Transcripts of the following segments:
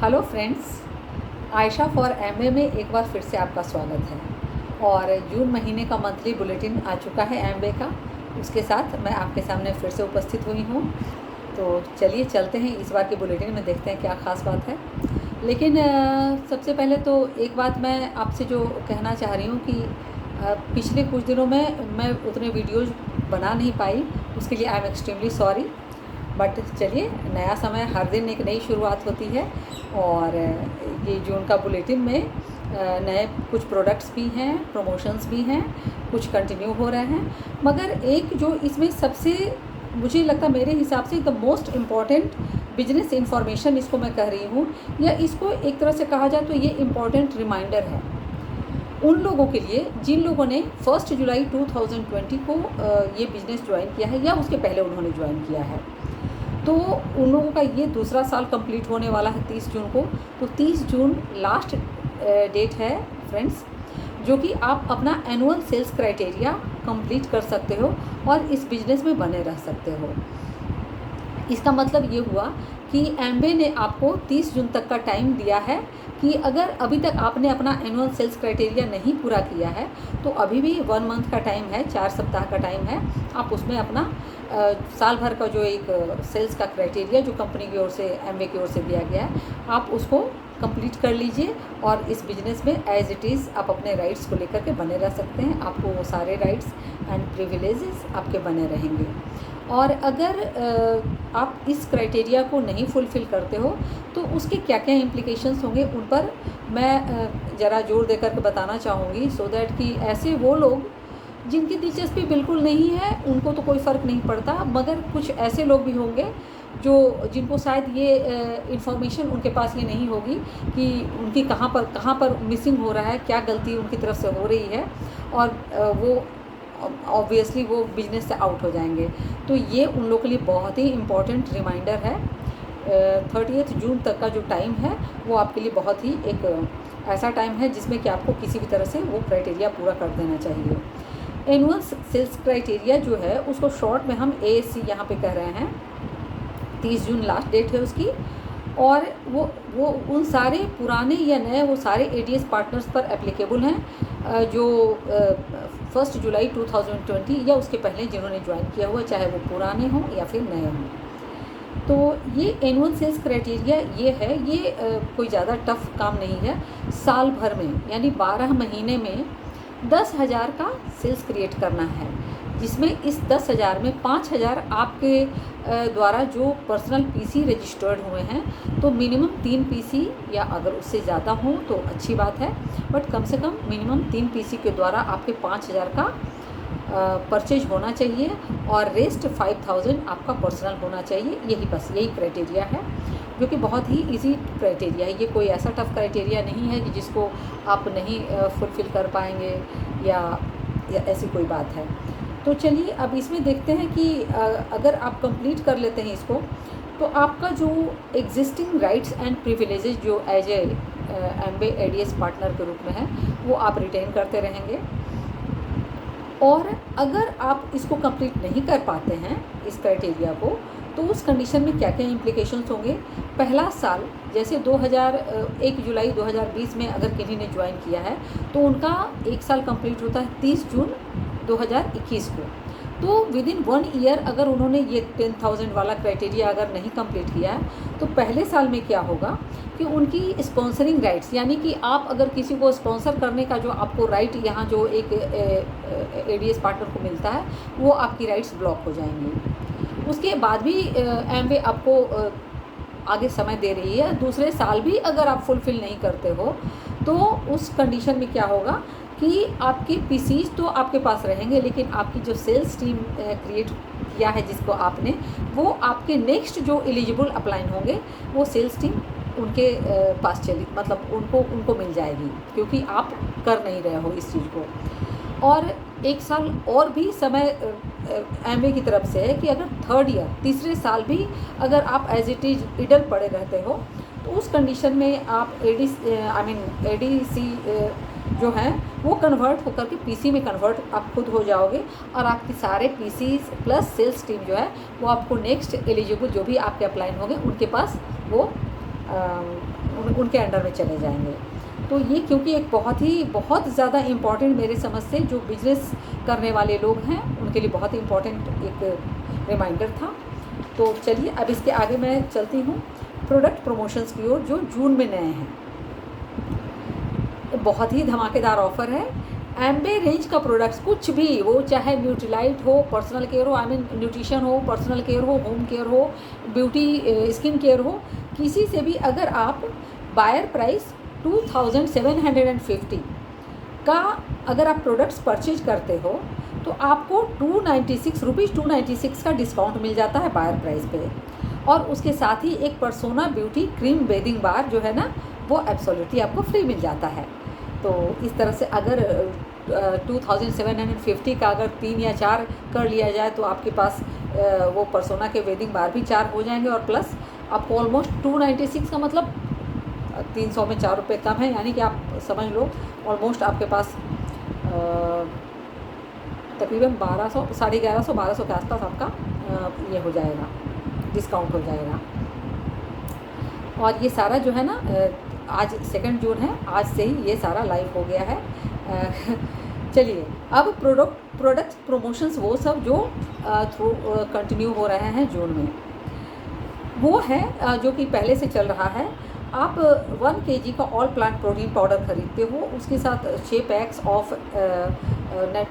Hello friends, Ayesha for Amway में एक बार फिर से आपका स्वागत है। और जून महीने का मंथली बुलेटिन आ चुका है एमवे का। उसके साथ मैं आपके सामने फिर से उपस्थित हुई हूँ। तो चलिए चलते हैं इस बार के बुलेटिन में, देखते हैं क्या ख़ास बात है। लेकिन सबसे पहले तो एक बात मैं आपसे जो कहना चाह रही हूँ कि पिछले कुछ दिनों में मैं उतने वीडियोज़ बना नहीं पाई, उसके लिए I am extremely sorry. But चलिए, नया समय, हर दिन एक नई शुरुआत होती है। और ये जून का बुलेटिन में नए कुछ प्रोडक्ट्स भी हैं, प्रमोशंस भी हैं, कुछ कंटिन्यू हो रहे हैं। मगर एक जो इसमें सबसे मुझे लगता, मेरे हिसाब से the most important business information इसको मैं कह रही हूँ, या इसको एक तरह से कहा जाए तो ये इम्पॉर्टेंट रिमाइंडर है उन लोगों के लिए जिन लोगों ने 1 जुलाई 2020 को ये बिज़नेस ज्वाइन किया है या उसके पहले उन्होंने ज्वाइन किया है। तो उन लोगों का ये दूसरा साल कंप्लीट होने वाला है 30 जून को। तो 30 जून लास्ट डेट है फ्रेंड्स, जो कि आप अपना एनुअल सेल्स क्राइटेरिया कंप्लीट कर सकते हो और इस बिज़नेस में बने रह सकते हो। इसका मतलब ये हुआ कि एमवे ने आपको 30 जून तक का टाइम दिया है कि अगर अभी तक आपने अपना एनुअल सेल्स क्राइटेरिया नहीं पूरा किया है तो अभी भी 1 मंथ का टाइम है, 4 सप्ताह का टाइम है। आप उसमें अपना साल भर का जो एक सेल्स का क्राइटेरिया जो कंपनी की ओर से, एमवे की ओर से दिया गया है, आप उसको कंप्लीट कर लीजिए और इस बिज़नेस में एज इट इज़ आप अपने राइट्स को लेकर के बने रह सकते हैं। आपको वो सारे राइट्स एंड प्रिविलेजेस आपके बने रहेंगे। और अगर आप इस क्राइटेरिया को नहीं फुलफ़िल करते हो तो उसके क्या क्या इम्प्लिकेशंस होंगे उन पर मैं ज़रा जोर देकर के बताना चाहूँगी, सो दैट कि ऐसे वो लोग जिनकी दिलचस्पी बिल्कुल नहीं है उनको तो कोई फ़र्क नहीं पड़ता, मगर कुछ ऐसे लोग भी होंगे जिनको शायद ये इन्फॉर्मेशन उनके पास ये नहीं होगी कि उनकी कहाँ पर मिसिंग हो रहा है, क्या गलती उनकी तरफ से हो रही है, और वो ऑब्वियसली वो बिजनेस से आउट हो जाएंगे। तो ये उन लोगों के लिए बहुत ही इम्पॉर्टेंट रिमाइंडर है। 30 जून तक का जो टाइम है वो आपके लिए बहुत ही एक ऐसा टाइम है जिसमें कि आपको किसी भी तरह से वो क्राइटेरिया पूरा कर देना चाहिए। एनुअल सेल्स क्राइटेरिया जो है उसको शॉर्ट में हम ASC यहाँ पे कह रहे हैं। 30 जून लास्ट डेट है उसकी। और वो उन सारे पुराने या नए वो सारे ADS पार्टनर्स पर एप्लीकेबल हैं जो 1 जुलाई 2020 या उसके पहले जिन्होंने ज्वाइन किया हुआ, चाहे वो पुराने हों या फिर नए हों। तो ये एनुअल सेल्स क्राइटेरिया ये है, ये कोई ज़्यादा टफ काम नहीं है। साल भर में यानी 12 महीने में 10,000 का सेल्स क्रिएट करना है, जिसमें इस 10,000 में 5,000 आपके द्वारा जो पर्सनल PC रजिस्टर्ड हुए हैं, तो मिनिमम 3 PC या अगर उससे ज़्यादा हो तो अच्छी बात है, बट कम से कम मिनिमम 3 PC के द्वारा आपके 5,000 का परचेज होना चाहिए और रेस्ट 5,000 आपका पर्सनल होना चाहिए। यही क्राइटेरिया है, जो कि बहुत ही इजी क्राइटेरिया है। ये कोई ऐसा टफ क्राइटेरिया नहीं है कि जिसको आप नहीं फुलफ़िल कर पाएंगे या ऐसी कोई बात है। तो चलिए अब इसमें देखते हैं कि अगर आप कंप्लीट कर लेते हैं इसको, तो आपका जो एग्जिस्टिंग राइट्स एंड प्रिविलेजेस जो as a Amway ADS partner के रूप में है वो आप रिटेन करते रहेंगे। और अगर आप इसको कंप्लीट नहीं कर पाते हैं इस क्राइटेरिया को, तो उस कंडीशन में क्या क्या इम्प्लिकेशंस होंगे। पहला साल जैसे 1 जुलाई 2020 में अगर किसी ने ज्वाइन किया है तो उनका 1 साल कंप्लीट होता है 30 जून 2021 को। तो विदिन 1 ईयर अगर उन्होंने ये 10,000 वाला क्राइटेरिया अगर नहीं कंप्लीट किया है तो पहले साल में क्या होगा कि उनकी स्पॉन्सरिंग राइट्स, यानी कि आप अगर किसी को स्पॉन्सर करने का जो आपको राइट यहाँ जो एक ADS पार्टनर को मिलता है, वो आपकी राइट्स ब्लॉक हो जाएंगी। उसके बाद भी एमवे आपको आगे समय दे रही है। दूसरे साल भी अगर आप फुलफ़िल नहीं करते हो तो उस कंडीशन में क्या होगा कि आपके PCs तो आपके पास रहेंगे, लेकिन आपकी जो सेल्स टीम क्रिएट किया है जिसको आपने, वो आपके नेक्स्ट जो एलिजिबल अप्लाइन होंगे वो सेल्स टीम उनके पास चली, मतलब उनको मिल जाएगी, क्योंकि आप कर नहीं रहे हो इस चीज़ को। और 1 साल और भी समय एमवे की तरफ से है कि अगर 3rd ईयर, तीसरे साल भी अगर आप एज इट इज इडल पड़े रहते हो तो उस कंडीशन में आप ADC जो है वो कन्वर्ट होकर के PC में कन्वर्ट आप खुद हो जाओगे, और आपके सारे PCs प्लस सेल्स टीम जो है वो आपको नेक्स्ट एलिजिबल जो भी आपके अप्लाइन होंगे उनके पास वो उनके अंडर में चले जाएंगे। तो ये क्योंकि एक बहुत ज़्यादा इम्पॉर्टेंट मेरे समझ से जो बिजनेस करने वाले लोग हैं उनके लिए बहुत ही इम्पॉर्टेंट एक रिमाइंडर था। तो चलिए अब इसके आगे मैं चलती हूँ प्रोडक्ट प्रमोशंस की ओर जो जून में नए हैं। बहुत ही धमाकेदार ऑफ़र है। एम्बे रेंज का प्रोडक्ट्स कुछ भी, वो चाहे न्यूट्रीलाइट हो, पर्सनल केयर हो, आई मीन न्यूट्रिशन हो, पर्सनल केयर हो, होम केयर हो, ब्यूटी स्किन केयर हो, किसी से भी अगर आप बायर प्राइस 2750 का अगर आप प्रोडक्ट्स परचेज करते हो तो आपको 296 का डिस्काउंट मिल जाता है बायर प्राइस पे। और उसके साथ ही एक पर्सोना ब्यूटी क्रीम बेदिंग बार जो है ना वो एब्सोल्युटली आपको फ्री मिल जाता है। तो इस तरह से अगर 2750 का अगर 3 या 4 कर लिया जाए तो आपके पास वो पर्सोना के वेडिंग बार भी 4 हो जाएंगे और प्लस आपको ऑलमोस्ट 296 का मतलब 300 में 4 रुपये कम है, यानी कि आप समझ लो ऑलमोस्ट आपके पास तकरीबन 1200, 1150, 1200 के आसपास आपका ये हो जाएगा, डिस्काउंट हो जाएगा। और ये सारा जो है ना आज 2 जून है, आज से ही ये सारा लाइव हो गया है। चलिए अब प्रोडक्ट प्रमोशंस वो सब जो थ्रू कंटिन्यू हो रहे हैं जून में, वो है जो कि पहले से चल रहा है। आप 1 kg का ऑल प्लांट प्रोटीन पाउडर ख़रीदते हो, उसके साथ 6 packs of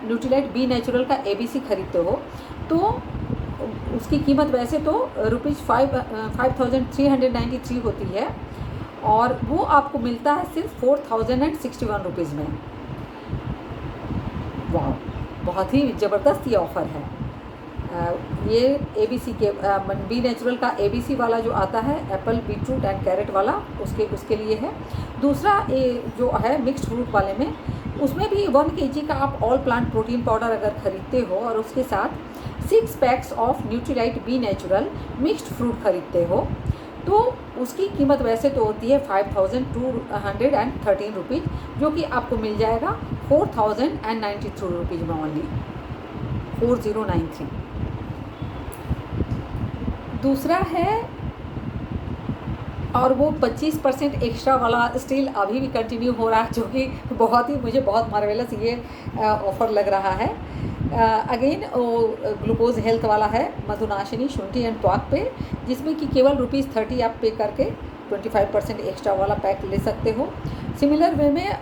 Nutrilite B Natural का ABC ख़रीदते हो तो उसकी कीमत वैसे तो ₹5393 होती है और वो आपको मिलता है सिर्फ 4061 रुपीज़ में। वाह, बहुत ही ज़बरदस्त ये ऑफ़र है। ये ABC के बी नेचुरल का ABC वाला जो आता है एप्पल, बीटरूट एंड कैरेट वाला, उसके लिए है। दूसरा जो है मिक्स्ड फ्रूट वाले में, उसमें भी 1 kg का आप ऑल प्लांट प्रोटीन पाउडर अगर ख़रीदते हो और उसके साथ 6 packs of Nutrilite B Natural mixed fruit ख़रीदते हो तो उसकी कीमत वैसे तो होती है 5213 रुपीज़, जो कि आपको मिल जाएगा 4093 रुपीज़ में, ओनली 4093। दूसरा है और वो 25% एक्स्ट्रा वाला स्टिल अभी भी कंटिन्यू हो रहा है, जो कि मुझे बहुत मार्वेलस ये ऑफ़र लग रहा है। अगेन ग्लूकोज हेल्थ वाला है, मधुनाशिनी, शुंठी एंड त्वाक पे, जिसमें कि केवल ₹30 आप पे करके 25% एक्स्ट्रा वाला पैक ले सकते हो। सिमिलर वे में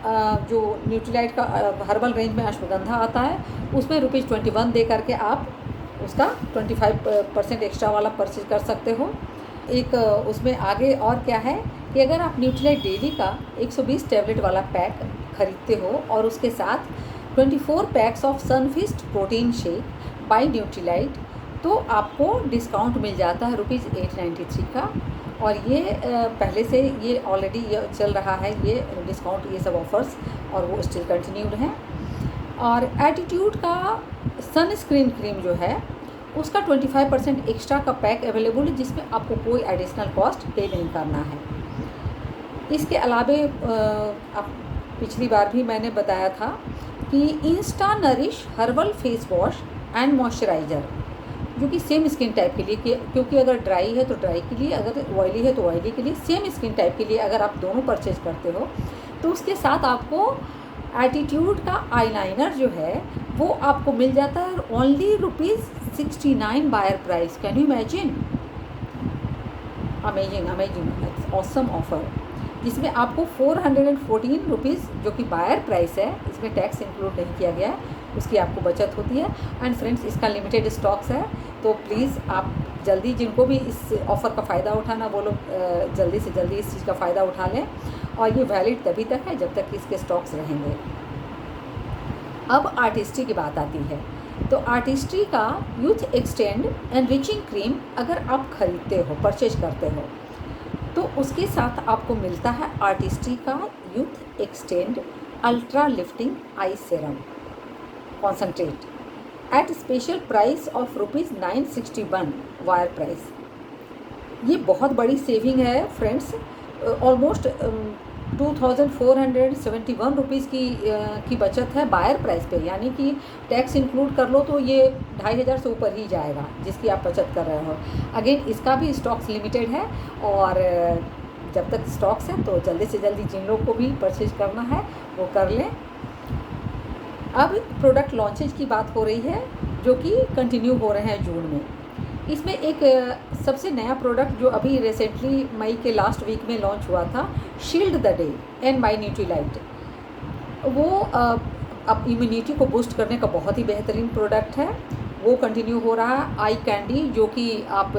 जो न्यूट्रीलाइट का हर्बल रेंज में अश्वगंधा आता है उसमें ₹21 दे करके आप उसका 25% एक्स्ट्रा वाला परचेज कर सकते हो। एक उसमें आगे और क्या है कि अगर आप न्यूट्रीलाइट डेली का 120 टैबलेट वाला पैक ख़रीदते हो और उसके साथ 24 packs of Sunfeast protein shake by Nutrilite तो आपको डिस्काउंट मिल जाता है ₹893 का। और ये पहले से ये ऑलरेडी ये चल रहा है, ये डिस्काउंट, ये सब ऑफ़र्स, और वो स्टिल कंटिन्यूड हैं। और एटीट्यूड का सनस्क्रीन क्रीम जो है उसका 25% एक्स्ट्रा का पैक अवेलेबल है, जिसमें आपको कोई एडिशनल कॉस्ट पे नहीं करना है। इसके अलावे आप पिछली बार भी मैंने बताया था कि Insta nourish herbal face wash and moisturiser, जो कि सेम स्किन टाइप के लिए, क्योंकि अगर ड्राई है तो ड्राई के लिए, अगर ऑयली है तो ऑयली के लिए, सेम स्किन टाइप के लिए अगर आप दोनों परचेज करते हो तो उसके साथ आपको एटीट्यूड का आईलाइनर जो है वो आपको मिल जाता है only ₹69 buyer price. Can you imagine? Amazing awesome offer, जिसमें आपको 414 रुपीज़ जो कि बायर प्राइस है, इसमें टैक्स इंक्लूड नहीं किया गया है, उसकी आपको बचत होती है। एंड फ्रेंड्स, इसका लिमिटेड स्टॉक्स है, तो प्लीज़ आप जल्दी, जिनको भी इस ऑफ़र का फ़ायदा उठाना वो लोग जल्दी से जल्दी इस चीज़ का फ़ायदा उठा लें। और ये वैलिड तभी तक है जब तक कि इसके स्टॉक्स रहेंगे। अब आर्टिस्ट्री की बात आती है, तो आर्टिस्ट्री का यूथ एक्सटेंड एनरिचिंग क्रीम अगर आप ख़रीदते हो, परचेज करते हो, तो उसके साथ आपको मिलता है आर्टिस्ट्री का youth extend ultra lifting I serum concentrate at special price of ₹961 wire price. ये बहुत बड़ी सेविंग है फ्रेंड्स, ऑलमोस्ट 2471 रुपीज़ की बचत है बायर प्राइस पे, यानी कि टैक्स इंक्लूड कर लो तो ये 2500 से ऊपर ही जाएगा जिसकी आप बचत कर रहे हो। अगेन इसका भी स्टॉक्स लिमिटेड है और जब तक स्टॉक्स हैं तो जल्दी से जल्दी जिन लोग को भी परचेज करना है वो कर लें। अब प्रोडक्ट लॉन्चेज की बात हो रही है जो कि कंटिन्यू हो रहे हैं जून में। इसमें एक सबसे नया प्रोडक्ट जो अभी रिसेंटली मई के लास्ट वीक में लॉन्च हुआ था, shield the day and by Nutrilite, वो अब इम्यूनिटी को बूस्ट करने का बहुत ही बेहतरीन प्रोडक्ट है, वो कंटिन्यू हो रहा है। आई कैंडी जो कि आप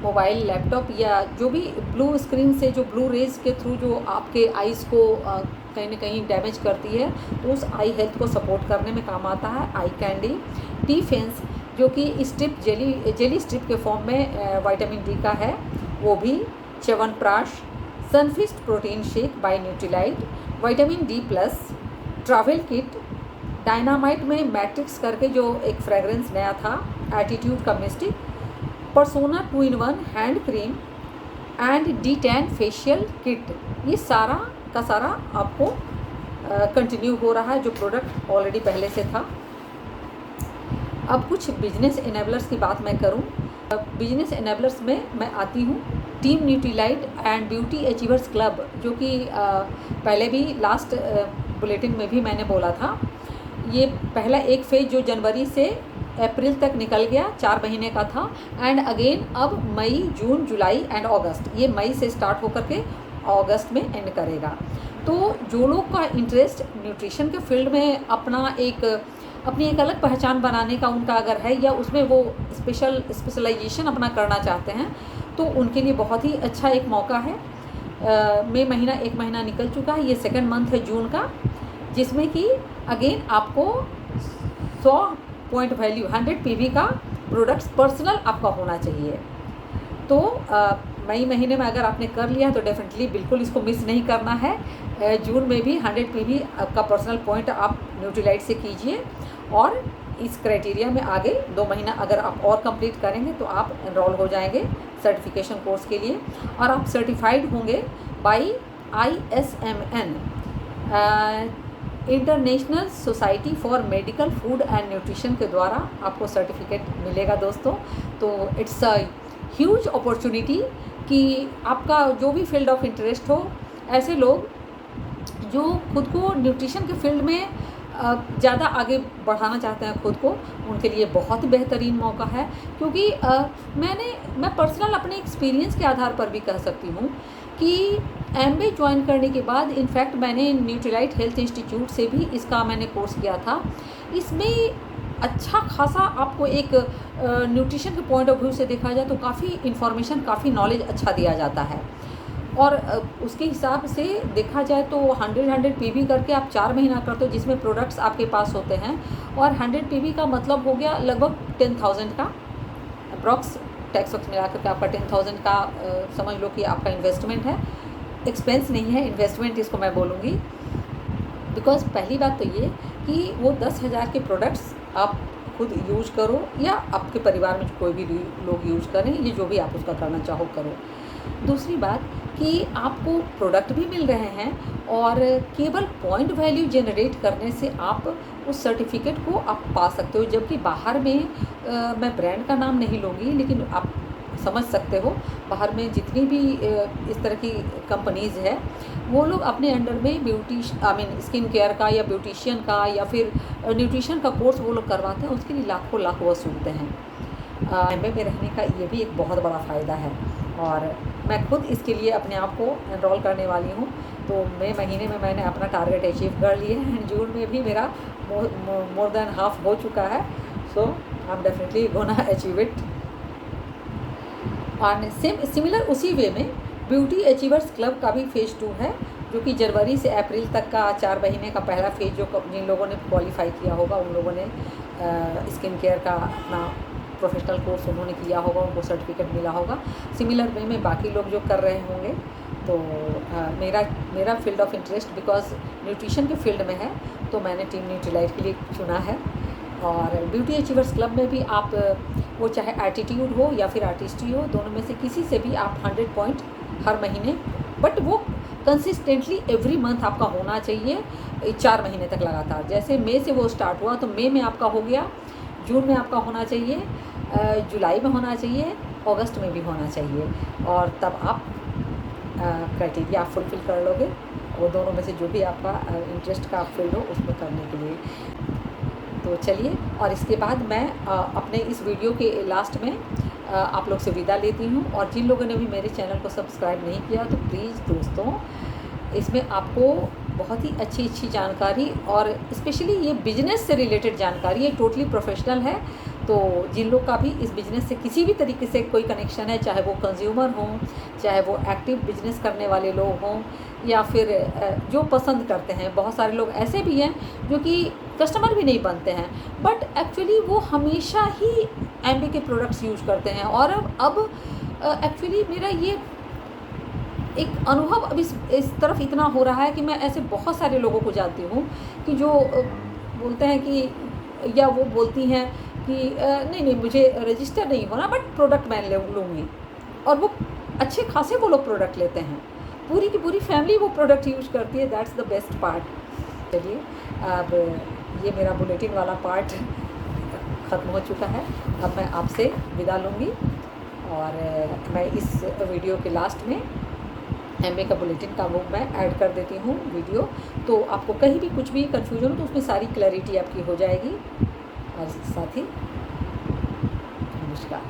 मोबाइल लैपटॉप या जो भी ब्लू स्क्रीन से जो ब्लू रेज के थ्रू जो आपके आइज़ को कहीं ना कहीं डैमेज करती है, तो उस आई हेल्थ को सपोर्ट करने में काम आता है आई कैंडी। डिफेंस जो कि स्ट्रिप जेली स्ट्रिप के फॉर्म में विटामिन डी का है, वो भी। Chyawanprash Sunfeast protein shake by Nutrilite, vitamin D plus, travel kit, dynamite में मैट्रिक्स करके जो एक फ्रेगरेंस नया था, एटीट्यूड का mystic, persona 2-in-1 hand cream and D10 facial kit. ये सारा का सारा आपको कंटिन्यू हो रहा है जो प्रोडक्ट ऑलरेडी पहले से था। अब कुछ बिजनेस एनेबलर्स की बात मैं करूं। बिजनेस एनेबलर्स में मैं आती हूं team Nutrilite and beauty achievers club, जो कि पहले भी लास्ट बुलेटिन में भी मैंने बोला था। ये पहला एक फेज जो जनवरी से अप्रैल तक निकल गया, 4 महीने का था, एंड अगेन अब मई, जून, जुलाई एंड अगस्त, ये मई से स्टार्ट होकर के अगस्त में एंड करेगा। तो जो लोग का इंटरेस्ट न्यूट्रिशन के फील्ड में अपनी एक अलग पहचान बनाने का उनका अगर है, या उसमें वो स्पेशलाइजेशन अपना करना चाहते हैं, तो उनके लिए बहुत ही अच्छा एक मौका है। मई महीना 1 महीना निकल चुका है, ये सेकंड मंथ है जून का, जिसमें कि अगेन आपको 100 पॉइंट वैल्यू 100 PV का प्रोडक्ट्स पर्सनल आपका होना चाहिए। तो मई महीने में अगर आपने कर लिया तो डेफिनेटली बिल्कुल इसको मिस नहीं करना है। जून में भी 100 PV आपका पर्सनल पॉइंट आप न्यूट्रीलाइट से कीजिए, और इस क्राइटेरिया में आगे 2 महीना अगर आप और कंप्लीट करेंगे तो आप एनरोल हो जाएंगे सर्टिफिकेशन कोर्स के लिए, और आप सर्टिफाइड होंगे by ISMN, international society for medical food and nutrition के द्वारा आपको सर्टिफिकेट मिलेगा दोस्तों। तो इट्स अ ह्यूज अपॉर्चुनिटी कि आपका जो भी फील्ड ऑफ इंटरेस्ट हो, ऐसे लोग जो खुद को न्यूट्रिशन के फील्ड में ज़्यादा आगे बढ़ाना चाहते हैं खुद को, उनके लिए बहुत बेहतरीन मौका है। क्योंकि मैं पर्सनल अपने एक्सपीरियंस के आधार पर भी कह सकती हूँ कि MBA ज्वाइन करने के बाद, इनफैक्ट मैंने न्यूट्रीलाइट हेल्थ इंस्टीट्यूट से भी इसका मैंने कोर्स किया था। इसमें अच्छा खासा आपको एक न्यूट्रिशन के पॉइंट ऑफ व्यू से देखा जाए तो काफ़ी इन्फॉर्मेशन, काफ़ी नॉलेज अच्छा दिया जाता है, और उसके हिसाब से देखा जाए तो 100 PV करके आप 4 महीना करते हो, जिसमें प्रोडक्ट्स आपके पास होते हैं, और 100 PV का मतलब हो गया लगभग 10,000 का अप्रॉक्स, टैक्स वक्स मिला करके आपका 10,000 का समझ लो कि आपका इन्वेस्टमेंट है। एक्सपेंस नहीं है, इन्वेस्टमेंट इसको मैं बोलूँगी। बिकॉज पहली बात तो ये कि वो 10,000 के प्रोडक्ट्स आप खुद यूज करो, या आपके परिवार में कोई भी लोग यूज करें, ये जो भी आप उसका करना चाहो करो। दूसरी बात कि आपको प्रोडक्ट भी मिल रहे हैं, और केवल पॉइंट वैल्यू जनरेट करने से आप उस सर्टिफिकेट को आप पा सकते हो। जबकि बाहर में मैं ब्रांड का नाम नहीं लूँगी, लेकिन आप समझ सकते हो, बाहर में जितनी भी इस तरह की कंपनीज़ है, वो लोग अपने अंडर में स्किन केयर का या ब्यूटिशियन का या फिर न्यूट्रिशन का कोर्स वो लोग करवाते हैं, उसके लिए लाखों लाख वसूलते हैं। MBA में रहने का ये भी एक बहुत बड़ा फ़ायदा है, और मैं खुद इसके लिए अपने आप को एनरोल करने वाली हूँ। तो मई महीने में मैंने अपना टारगेट अचीव कर लिया है, जून में भी मेरा मोर देन हाफ हो चुका है। So I am definitely gonna achieve it. और सिमिलर उसी वे में ब्यूटी अचीवर्स क्लब का भी फेज़ 2 है, जो कि जनवरी से अप्रैल तक का 4 महीने का पहला फेज़, जो जिन लोगों ने क्वालिफाई किया होगा उन लोगों ने स्किन केयर का अपना प्रोफेशनल कोर्स उन्होंने किया होगा, उनको सर्टिफिकेट मिला होगा। सिमिलर वे में बाकी लोग जो कर रहे होंगे। तो मेरा field of interest because nutrition के फील्ड में है, तो मैंने टीम न्यूट्रीलाइट के लिए चुना है। और ब्यूटी अचीवर्स क्लब में भी आप, वो चाहे एटीट्यूड हो या फिर आर्टिस्ट्री हो, दोनों में से किसी से भी आप 100 पॉइंट हर महीने, बट वो कंसिस्टेंटली एवरी मंथ आपका होना चाहिए 4 महीने तक लगातार। जैसे मई से वो स्टार्ट हुआ, तो मई में आपका हो गया, जून में आपका होना चाहिए, जुलाई में होना चाहिए, अगस्त में भी होना चाहिए, और तब आप क्राइटेरिया आप फुलफ़िल कर लोगे, वो दोनों में से जो भी आपका इंटरेस्ट का फील्ड हो उसमें करने के लिए। तो चलिए, और इसके बाद मैं अपने इस वीडियो के लास्ट में आप लोग से विदा लेती हूँ। और जिन लोगों ने भी मेरे चैनल को सब्सक्राइब नहीं किया तो प्लीज़ दोस्तों, इसमें आपको बहुत ही अच्छी अच्छी जानकारी, और स्पेशली ये बिजनेस से रिलेटेड जानकारी, ये टोटली प्रोफेशनल है। तो जिन लोग का भी इस बिज़नेस से किसी भी तरीके से कोई कनेक्शन है, चाहे वो कंज्यूमर हों, चाहे वो एक्टिव बिजनेस करने वाले लोग हों, या फिर जो पसंद करते हैं, बहुत सारे लोग ऐसे भी हैं जो कि कस्टमर भी नहीं बनते हैं, बट एक्चुअली वो हमेशा ही एमबी के प्रोडक्ट्स यूज़ करते हैं। और अब एक्चुअली मेरा ये एक अनुभव अब इस तरफ इतना हो रहा है कि मैं ऐसे बहुत सारे लोगों को जानती हूँ कि जो बोलते हैं कि, या वो बोलती हैं कि नहीं नहीं मुझे रजिस्टर नहीं होना, बट प्रोडक्ट मैं लूँगी, और वो अच्छे खासे वो लोग प्रोडक्ट लेते हैं, पूरी की पूरी फैमिली वो प्रोडक्ट यूज़ करती है। That's the best part. चलिए, अब ये मेरा बुलेटिन वाला पार्ट ख़त्म हो चुका है। अब मैं आपसे विदा लूँगी, और मैं इस वीडियो के लास्ट में एमए का बुलेटिन का वो मैं ऐड कर देती हूँ वीडियो, तो आपको कहीं भी कुछ भी कन्फ्यूजन हो तो उसमें सारी क्लैरिटी आपकी हो जाएगी। और साथ ही नमस्कार।